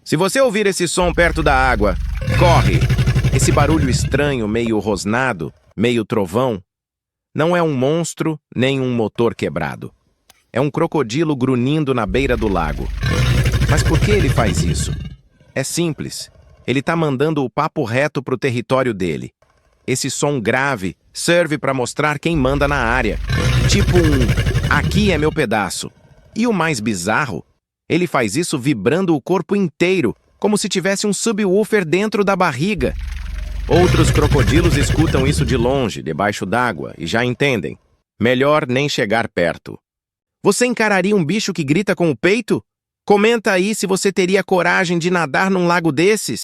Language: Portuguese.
Se você ouvir esse som perto da água, corre! Esse barulho estranho, meio rosnado, meio trovão, não é um monstro nem um motor quebrado. É um crocodilo grunhindo na beira do lago. Mas por que ele faz isso? É simples. Ele está mandando o papo reto para o território dele. Esse som grave serve para mostrar quem manda na área. Tipo aqui é meu pedaço. E o mais bizarro, ele faz isso vibrando o corpo inteiro, como se tivesse um subwoofer dentro da barriga. Outros crocodilos escutam isso de longe, debaixo d'água, e já entendem. Melhor nem chegar perto. Você encararia um bicho que grita com o peito? Comenta aí se você teria coragem de nadar num lago desses.